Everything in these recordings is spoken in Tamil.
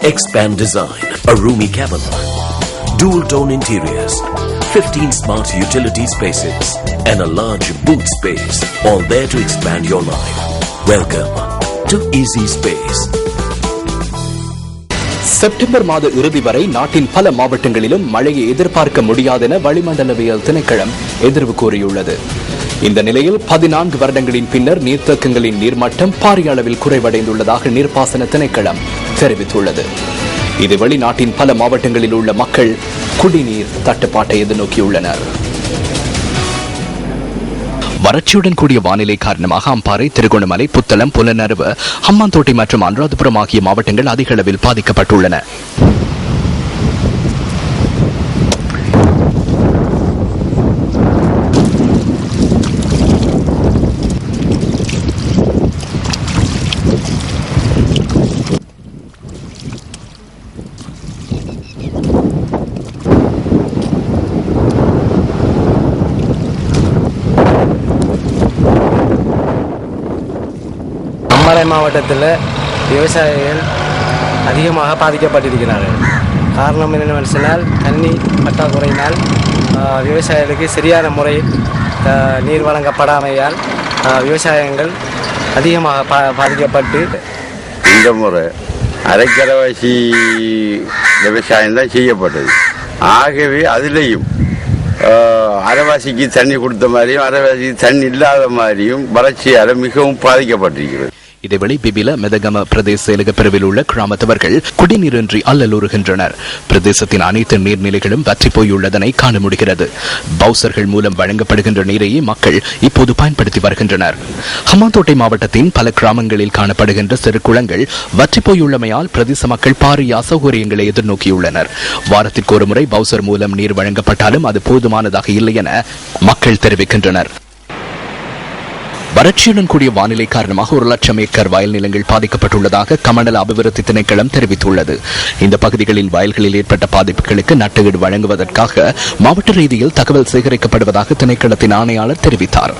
Expand Design, a roomy cabin, dual tone interiors, 15 smart utility spaces, and a large boot space, all there to expand your life. Welcome to Easy Space. September மாத இறுதி வரை நாட்டின் பல மாவட்டங்களிலும் மழையை எதிர்பார்க்க முடியாதென வளிமண்டலவியல் திணைக்களம் எதிர்வு கூறியுள்ளது. இந்த நிலையில் 14 வருடங்களின் பின்னர் நீர்த்தேக்கங்களின் நீர்மட்டம் பாரிய அளவில் குறைவடைந்துள்ளதாக நீர்ப்பாசன திணைக்களம் தெரிவித்துள்ளது. இதுவழி நாட்டின் பல மாவட்டங்களில் உள்ள மக்கள் குடிநீர் தட்டுப்பாட்டை எதிர்நோக்கியுள்ளனர். வறட்சியுடன் கூடிய வானிலை காரணமாக அம்பாறை, திருகோணமலை, புத்தளம், புலனறுவு, ஹம்மாந்தோட்டை மற்றும் அனுராதபுரம் ஆகிய மாவட்டங்கள் அதிக அளவில் பாதிக்கப்பட்டுள்ளன. அம்பாறை மாவட்டத்தில் விவசாயிகள் அதிகமாக பாதிக்கப்பட்டிருக்கிறார்கள். காரணம் என்னென்னு சொன்னால் தண்ணி பற்றாக்குறையினால் விவசாயிகளுக்கு சரியான முறையில் நீர் வழங்கப்படாமையால் விவசாயங்கள் அதிகமாக பாதிக்கப்பட்டு இந்த முறை அரைக்கரைவாசி விவசாயம் தான் செய்யப்பட்டது. ஆகவே அதிலையும் அரைவாசிக்கு தண்ணி கொடுத்த மாதிரியும் அரைவாசிக்கு தண்ணி இல்லாத மாதிரியும் வறட்சியால் மிகவும் பாதிக்கப்பட்டிருக்கிறது. இதேவேளை பிபில மெதகம பிரதேச செயலக பிரிவில் உள்ள கிராமத்தவர்கள் குடிநீரின்றி அல்லலுறுகின்றனர். பிரதேசத்தின் அனைத்து நீர்நிலைகளும் வற்றி போயுள்ளதனை காண முடிகிறது. பவுசர்கள் மூலம் வழங்கப்படுகின்ற நீரையே மக்கள் இப்போது பயன்படுத்தி வருகின்றனர். ஹம்மாந்தோட்டை மாவட்டத்தின் பல கிராமங்களில் காணப்படுகின்ற சிறு குளங்கள் வற்றி போயுள்ளமையால் பிரதேச மக்கள் பாரிய அசௌகரியங்களை எதிர்நோக்கியுள்ளனர். வாரத்திற்கு ஒரு முறை பவுசர் மூலம் நீர் வழங்கப்பட்டாலும் அது போதுமானதாக இல்லை என மக்கள் தெரிவிக்கின்றனர். வறட்சியுடன் கூடிய வானிலை காரணமாக 1,00,000 ஏக்கர் வயல் நிலங்கள் பாதிக்கப்பட்டுள்ளதாக கமநல அபிவிருத்தி திணைக்களம் தெரிவித்துள்ளது. இந்த பகுதிகளில் வயல்களில் ஏற்பட்ட பாதிப்புகளுக்கு நட்டஈடு வழங்குவதற்காக மாவட்ட ரீதியில் தகவல் சேகரிக்கப்படுவதாக திணைக்களத்தின் ஆணையாளர் தெரிவித்தார்.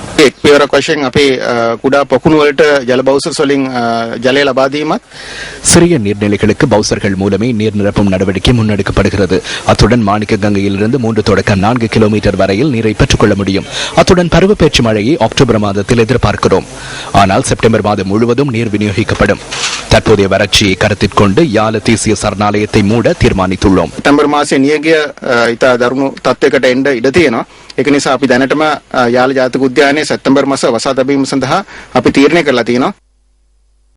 சிறிய நீர்நிலைகளுக்கு பவுசர்கள் மூலமே நீர் நிரப்பும் நடவடிக்கை முன்னெடுக்கப்படுகிறது. அத்துடன் மாணிக்க கங்கையிலிருந்து 3 தொடக்கம் 4 கிலோமீட்டர் வரையில் நீரை பெற்றுக் கொள்ள முடியும். அத்துடன் பருவப்பேற்று மழையை அக்டோபர் மாதத்தில் எதிர்பார்க்கிறோம். ஆனால் செப்டம்பர் மாதம் முழுவதும் நீர் விநியோகிக்கப்படும். தற்போதைய வறட்சியை கருத்தில் கொண்டு யாழ தேசிய சரணாலயத்தை மூட தீர்மானித்துள்ளோம். செப்டம்பர் மாதம் නියගිය ඉතා දරුණු තත්ත්වයකට එන්න ඉඩ තියෙනවා. ඒක නිසා අපි දැනටම යාල ජාතික උද්‍යානයේ සැප්තැම්බර් මාස වසා තැබීම සඳහා අපි තීරණය කරලා තියෙනවා.